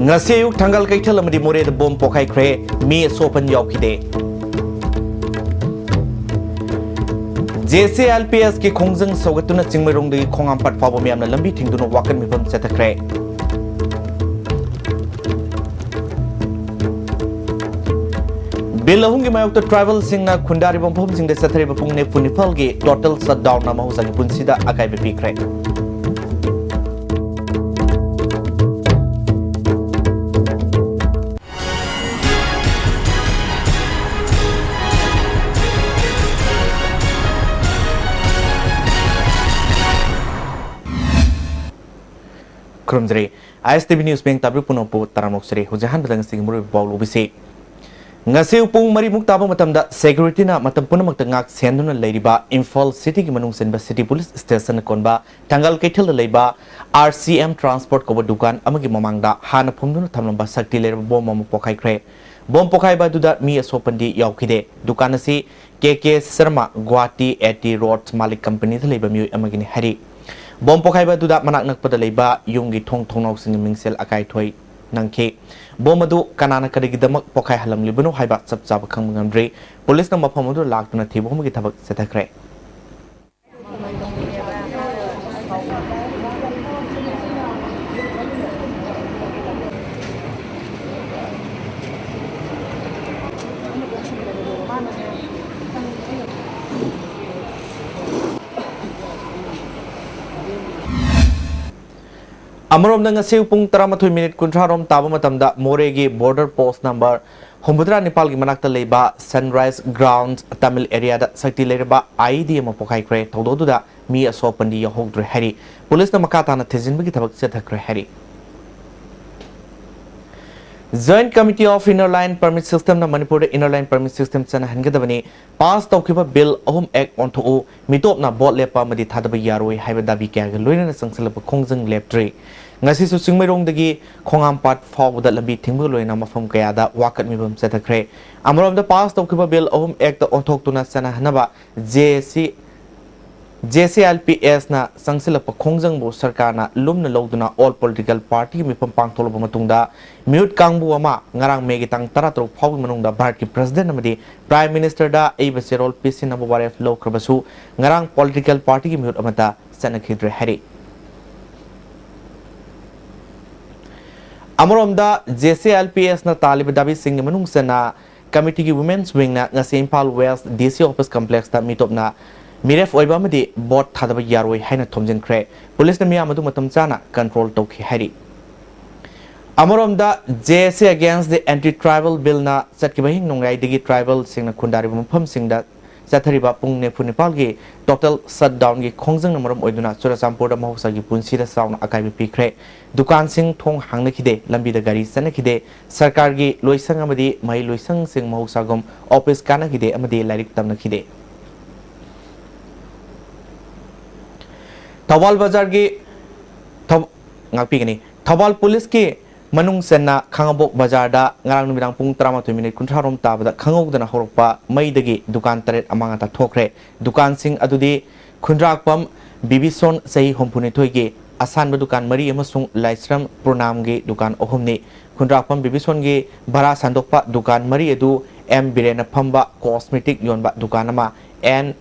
ngasi ayuk tanggal kaital amadi more the bom pokai kre mi sopan yaukide JCLPS ki khongjang sogatuna chingmerong de khongam pat phabo miamna lambi thingduna wakan mifam setakre Belahungi mayokta travel singna khundari bompom singde sathare bapung ne funifal ge total shutdown na mahusa gi punsida akai be pikre Krumjri ISTV news bank tabru punopo taramok sri hujahan badang sing muru bawl ubisi ngasi upung mari muktaba matamda security na matam punamak ngak senduna leiriba Imphal city ki manung senba city police station konba tangal kethil leiba RCM transport ko dukan amagi mamangda hana phumduna thamlamba sakti leir bom mom pokai kre bom pokai ba duda mi asopandi yaukide dukan asi KK Sharma Guwahati 80 roads malik company leiba mi amagi ni hari bom pokai ba duda manak nakpada leiba yungi thong thongnau sing mingsel akai thoi nangke bom adu kanana kadigidamak pokai halam libanu haiba chap chap khang ngamdre police na mafam adu laktuna thibom gi thabak setakre Amarom na ngasi upung 13 minute kuntrarom taba matamda Moregi border post number Hombudra Nepal gi manakta leiba Sunrise Grounds Tamil area da sakti leiba ID ma pokai kre thodo da mi asopandi yahogdre hari police na makata na thejin bi thabak setakre hari Joint Committee of Inner Line Permit System na Manipuri Inner Line Permit System sana hangadabani pass tawkiba bill ahum act on to mitop na bot lepa madi thadaba yaroi haiba dabi kya ga loina na sangsalaba khongjang leptre ngasi su singmairong dagi khongam pat fawda lambi thingbu loina mafam kaya da wakat mibam setakre amarom da pass tawkiba bill ahum act on thok tuna sana hanaba JCLPS na sangsilapa khongjang bo sarkar na lumna loduna all political party mifam pangtholba matungda mute kangbu ama ngarang megitang taratro phawi manungda bharat ki president amadi prime minister da eiba serol pisin abuwaref lokrabasu ngarang political party ki mute amata sanakhidre hari amoromda JCLPS na talib dabi sing manung sana committee ki women's wing na ngasi Imphal West DC office complex ta mitop na Miref oiba amadi bot thadaba yaroi haina thomjin kre police na miya madu matam chana control tawki hari amoromda JSA against the anti tribal bill na satkiba hing nongrai digi tribal singna khundari mpham singda sathariba pungne funipal gi total shutdown gi khongjang na maram oiduna churachampur da mahusa gi punsi da sauna akai bi pikre dukan sing thong hangna khide lambi da gari sana khide sarkar gi loisang amadi mai loisang sing mahusa gom office kana khide amadi lairik tamna khide Thawal Bazar ki ngapigani Thawal police ki manung senna khangabok bazar da ngarang numidang pung 13 minute kunthrarom tabada khangogdana horokpa maidagi dukan taret amanga ta thokre dukan sing adudi khundrakpam bibison sei hompuni thoigi asan dukan mari amasung laisram purnam gi dukan ohumni khundrakpam bibison gi bara sandokpa dukan mari edu M Birena phamba cosmetic yonba dukan ama and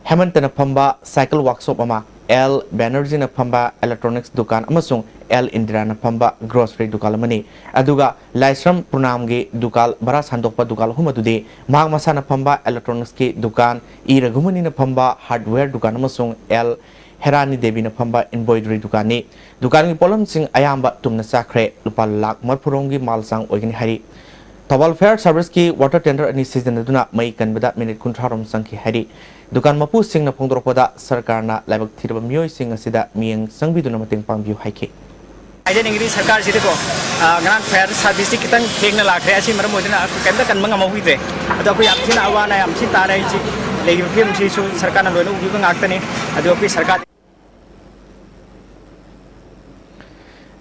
Hemantana phamba cycle workshop ama L Banerjee na phamba electronics dukan amasung L Indira na phamba grocery dukan amani aduga laisram purnam gi dukal bara sandokpa dukal humadude mag masa na phamba electronics ki dukan I ragumani na phamba hardware dukan amasung L Herani Devi na phamba embroidery dukan ni dukan gi polom sing ayamba tumna sakre lupa lak marphurong gi malsang oigini hari Thawal Fair Service ki water tender ani season aduna mai kanbada minute kunthrarom sangki hari dukan mapu sing na phongdorpoda sarkar na laibak thirba mioi sing asida mieng sangbiduna mating pangbiu haike aiden ingri sarkar sidi ko grand fair service kitang thengna lakre asi maram modina kenda kan manga mawide ado ko yakthina awana yam sin tare ji legi phim si su sarkar na loina ubi ngaktani ado ko sarkar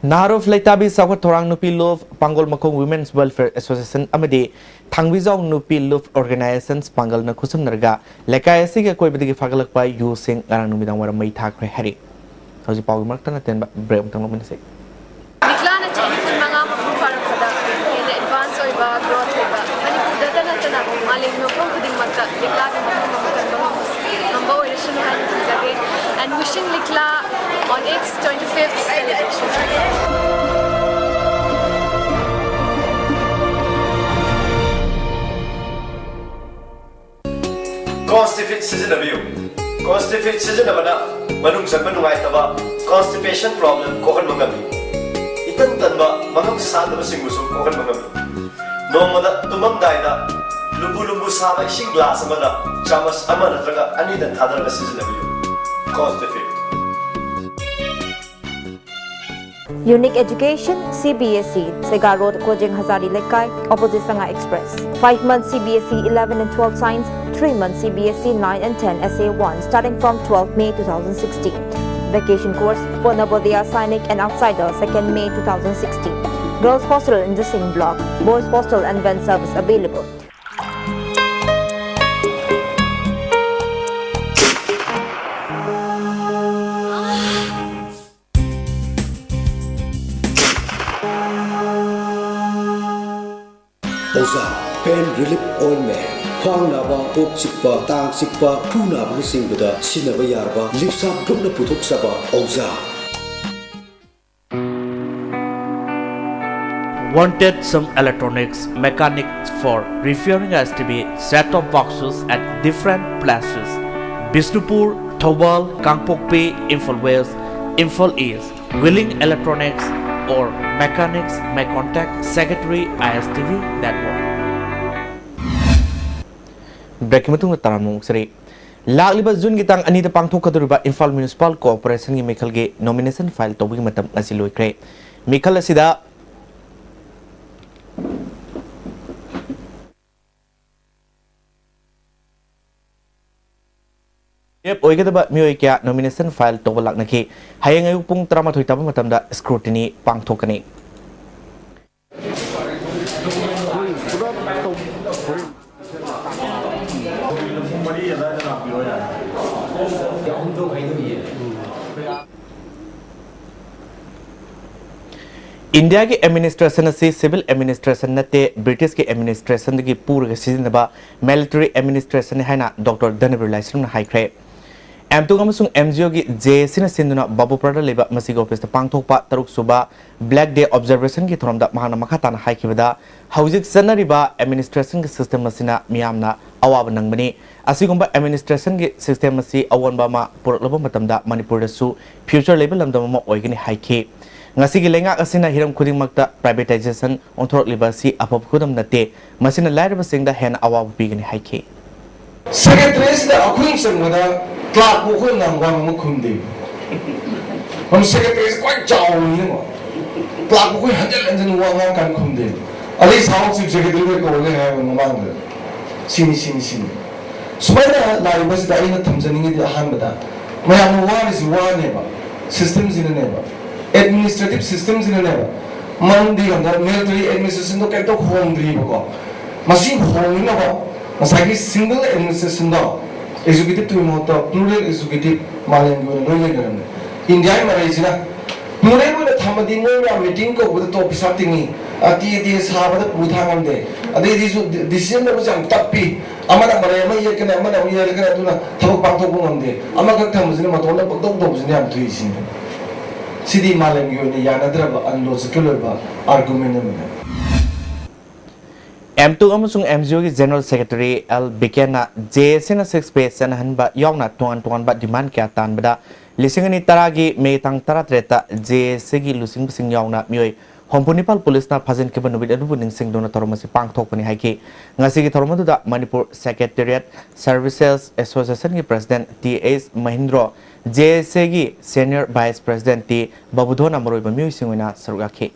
Naruf Laitabi Sakwa Torang Nupi Love Pangol Makong Women's Welfare Association Amadi Thangwijau Nupi Love Organizations Pangal na Kusum Narga Lekai Asige Koi Bidigi Fagalak by using Arang Numidang Wara Mai Thakre Hari. How's the power mark? Break. and wishing Likla on its 25th celebration. Constipate season of you. Constipate season of Manung Zamanungai Taba, constipation problem, Kohan Mangami. Itan Tanba, Manung Sandra Singusu, Kohan Mangami. No mother, Tumam Daida, Lubu Lubu Saba, Shing Glass Amana, Chamas Amana, Anita Tadra season of you. Constipate. Unique Education, CBSE, Sega Road, Kojeng Hazari Lekai, opposite Sanga Express. 5 months CBSE 11 and 12 science, 3 months CBSE 9 and 10 SA1, starting from 12 May 2016. Vacation course for Navodaya Sainik and Outsider, 2nd May 2016. Girls hostel in the same block, boys hostel and van service available. Oza, pain relief ointment. Khwang naba, kok chikpa, tang chikpa, thu naba singbuda sinaba yarba, lipsap gumna puthok saba. Oza. Wanted some electronics mechanics for repairing ISTV set-top boxes at different places: Bisnupur, Thobal, Kangpokpi, Imphal West, Imphal East. Willing electronics or mechanics may contact Secretary ISTV Network. Breaking matung taramung seri. Lagliba June gitang anita pangthokaduriba Imphal Municipal Corporation gi Mikhal ge nomination file tawing matam asi loikre. Mikhal asida Oigadaba Mioy kya nomination file tawalak naki hayang ayuk pung trama thoi taba matamda scrutiny pangthokani. India की administration से civil administration नते British की administration की पूर्व season बा military administration है ना Dr. Dhanabir Laisrum high क्रे M2 MGO की JC न सिंधुना बाबू प्रडा लेबा मसीग ऑफिस पांगथोकपा तरुक सुबा Black Day observation की थोरमदा महाना मखाताना हाई किबदा हौजिक सनरिबा administration की system मसिना मियामना अवाब नंगबनी असिगुंबा administration की system मसि अवनबा मा पुरलबा मतमदा मणिपुर दसु future level लमदमा मा ओइगनि हाई के ngasi gi lenga asina hiram khuding makta privatization onthorok libasi apop khudam nate masina lairaba singda hen awa bigani haike secretary da akhung sangda clerk ko khun nam wang mu khumdi hon secretary quite chaw ni mo clerk ko hanjal wang kan khumdi ali saw chief secretary ko le ha no mang sini sumaina lairaba da ina thamjani gi han bada mayam wa is wa ne ba systems in ne ba administrative systems in a man the military administration to get to home drivo machine home in a single administration executive to motor plural executive malan India Malaysia plural with a tamadino meeting with the top something ati sabada puthangam de ade decision was am tapi amana marema yekana amana yelkana tuna thok pangthok ngamde amaka thamjina matona pagdok dobjina am thuisin Sidi Malang yun yanadra unlogical argument. M2 amusung MGO ki General Secretary L Bikena JSN 6 page san hanba yawna tuan ba demand kya tan bada lisingani taragi me tang tara treta JSC gi lusing sing yawna mioi Hompunipal Police na Pazin Kiban with Adubuning Sing Dona Tormasi Pang Tokani Haki Ngasigi Tormadu da Manipur Secretariat Services Association ki President T.S. Mahindra JSG Senior Vice President T. Babudona Maroiba Musingwina Sarugaki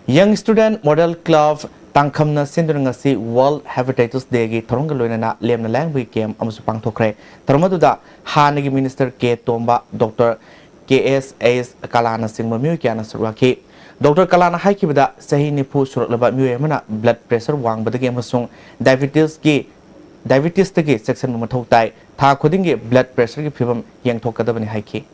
Young Student Model Club Tangkamna Sindurangasi World Hepatitis Day gi Torongaloina na Lemna Language Game Amusu Pang Tokre Tormadu da Hanagi Minister K. Tomba Dr. KSAS Kalana Singma Mukiana Suraki Dr. Kalana Haikibada Sahi Nipu Surlaba Muemana blood pressure wang badagi amasung diabetes tagi section Mamotai Ta Kodingi blood pressure ki fibam yang tokadabani haiki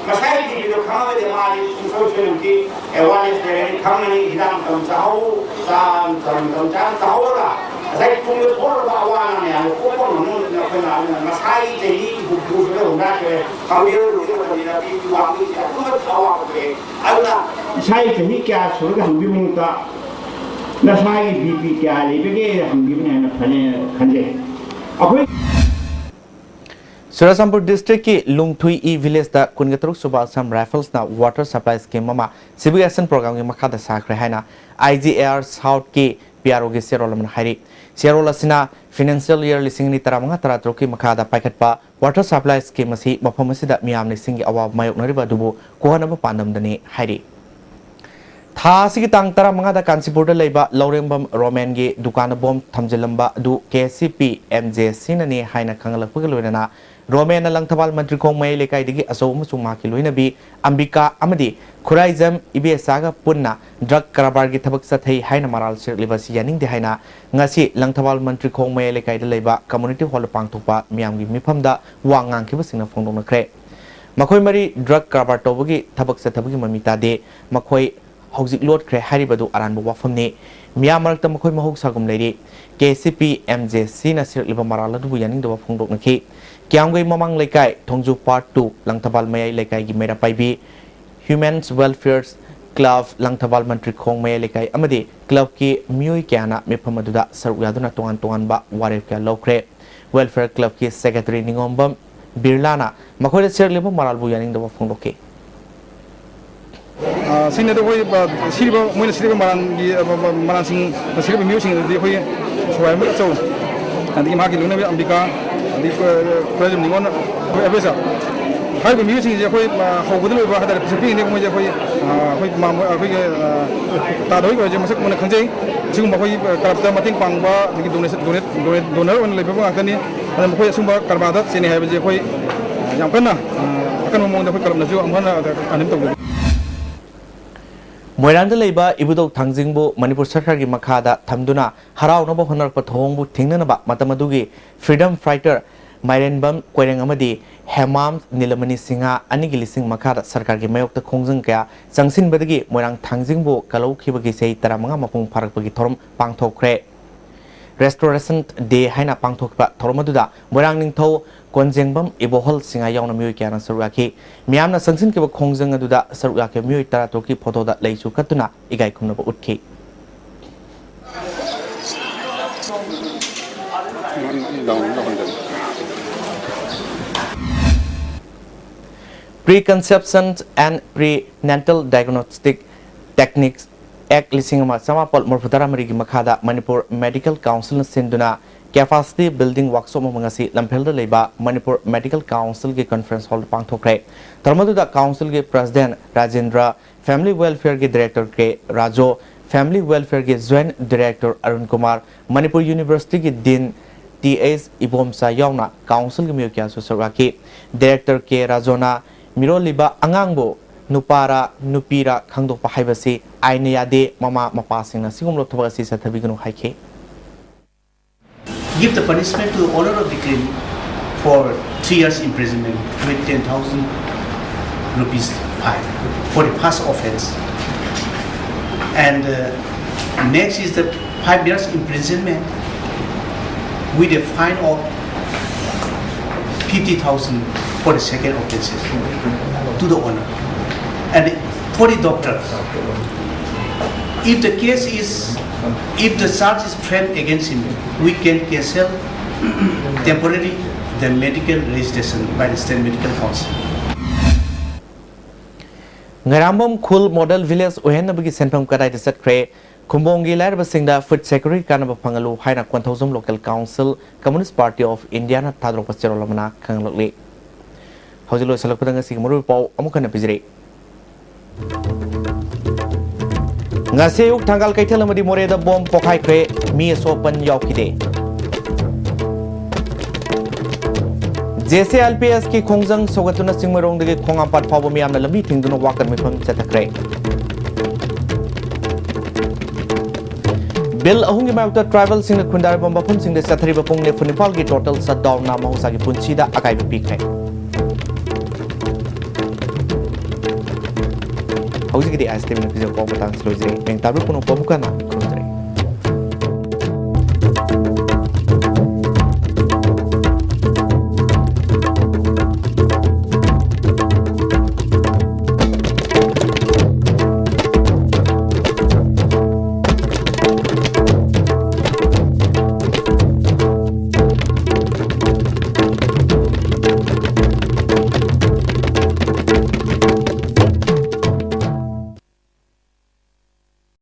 masai di video kama de mali social ki awareness de khamani hidam tam chao tam chao la sai tung de thor ba awana ne ko ko no na ko na masai de ni bu bu de na ke kami ro ni ko ni na bi wa ni ko ma awa ko de ala sai ke ni kya sur ga hum bi mun ta na sai bi kya le be ge hum bi ne na phane khanje akoi Churachandpur district ki Lungthui E village da kungatruk suba Assam Rifles na water supply scheme mama civic action program ki makha da sakre haina IGR South ki PRO ki serol man hari serol asina financial year lising ni taramanga taratruk ki makha da paikhat pa water supply scheme asi mafam asida miyam ni singi awa mayok nariba dubu kohana ba pandam dani hari थासी तांग तरा मंगा दा कांसीपुर दा लेबा लौरेंबम romaine गे दुकान बम थमजलंबा दु KCP MJC नने हाइना खंगलपग लोइना romaine लंगथबाल मंत्री खोंग मै लेकाई दिगी असौ मसु माकी लोइना बी अंबिका अमदी खुराइजम इबेसागा पुन्ना ड्रग कराबार गे थबक सथै हाइना मराल सिरलिबसी यानिंग दे हाइना ngasi लंगथबाल मंत्री खोंग मै लेकाई दा लेबा कम्युनिटी हॉल पांगथोपा मियामगी मिफमदा वांगांग खिबा सिंगना फोंदोंनख्रे मखोय मरी ड्रग कराबार तोबगी थबक सथबगी ममिता दे मखोय हौजिक लोड ख्रे हारिबदु अरानबो वाफमने मिया मरकता मखोय महौक सागुम लेरि केसीपी एमजेसी ना सिरलिबा मराल दुबु यानिंग दबा फोंदोकनखि क्यांगै ममांग लेकाय थोंजु पार्ट 2 लंगथबाल मयाई लेकाय गी मेरा पाइबी ह्यूमन्स वेलफेयर क्लब लंगथबाल मंत्री खोंग मयाई लेकाय अमदि क्लब की मियोय क्याना मेफमदुदा सरु यादुना तोंगान तोंगान बा वारेफ क्या लौख्रे वेलफेयर क्लब की सेक्रेटरी निंगोंबम बिरलाना मखोय सिरलिबा मराल बु यानिंग दबा फोंदोके सिंह तो कोई सिर्फ मैं सिर्फ मरान सिंह सिर्फ म्यू सिंह कोई सवाई में चौ अभी माँ की लोग ने अंबिका अभी प्रेजेंट निगोन एवरेजा हाई को म्यू सिंह कोई होगुदल लोग बाहर दारे पिछले ने कोई कोई माँ कोई तादोई को जो मसक मन खंजे जिसको कोई करप्टर मतिंग पांगबा लेकिन डोनर उन लेबर को आकर नहीं अगर कोई सुबह करबादा सेने है बजे कोई यहाँ पर ना अगर वो मोंडे कोई करप्टर जो अम्फाना अनिम तो मोइरांग लेबा इबुदौ थांजिंगबु मणिपुर सरकार की मखादा थमदुना हराउनबो होनरप थोंगबु थिंगनबा मतमदुगी फ्रीडम फाइटर माइरेनबम कोइरेंग अमदी हेमाम नीलमणि सिंहा अनिगी लिसिंग मखादा सरकार की मयोक्त खोंजंग क्या संगसिनबदगी मोइरांग थांजिंगबु कलौखिबगी सेई तरामंगा मपुंग फारकबगी theorem पांगथोखरे restoration day हाइना पांगथोखबा थोरमदुदा Moirang Ningthou Konjengbam Ibohal Sinha यावना मियोय क्याना सरुयाखि मियामना संगसिन के खोंजंग अदुदा सरुयाके मियोय तरातोकी फोटोदा लेइसु कतुना इगाय खुमनबो उठखि Preconception and prenatal diagnostic techniques Act lising samapol morfutara marigi makhada Manipur Medical Council sinduna Capacity Building Workshop mangasi lamphel leba Manipur Medical Council के conference hall पांगथोखरे धर्मदुदा council के president Rajendra Family Welfare के director के राजो Family Welfare के joint director Arun Kumar Manipur University के dean TS Ibomsa yauna council के मियोक्या सुसरवाकी director के राजोना Miró लिबा अंगांगबो नुपारा नुपीरा खंगदोपा हाइबसी आइने यादे mama मपासिंगना सिगुमलो थबगसी सथबिगनु हाइखे Give the punishment to the owner of the clinic for 3 years imprisonment with 10,000 rupees fine for the past offense. And next is the 5 years imprisonment with a fine of 50,000 for the second offenses to the owner. And for the doctor, if the case is if the charge is framed against him, we can cancel temporarily the medical registration by the State Medical Council. Ngarambam Khul Model Village Ohenabagi Senpam Karai Sakre, Kumbongi Larabasingda Food Secretary Kanaba Pangalu, Haina Quanthosum Local Council, Communist Party of India, Tadro Pasterolamana, Kanglokli. Hosilo Salakutanga Sigmuru Pau, Amukana Pizri. ngase uk tanggal kaitel amadi moreda bom pokai kre mi sopan yaukide jese lps ki khongjang sogatuna singmarong de khongam pat phabu mi amna lambi thingduna wakan mifam chatakre bill ahungi mayukta tribal sing khundar bomba phum sing de sathari bapung ne funipal ki total shutdown na mahusa ki punchi da akai bi pikre ꯍꯧꯖꯤꯛꯀꯤꯗꯤ ISTV ꯅ ꯄꯤꯖꯕ ꯄꯥꯎ ꯃꯇꯥꯡ ꯂꯣꯏꯖꯩ ꯃꯦꯡ ꯇꯥꯕꯤꯔ ꯄꯨꯅꯣ ꯄꯥꯕꯨꯀꯥꯅ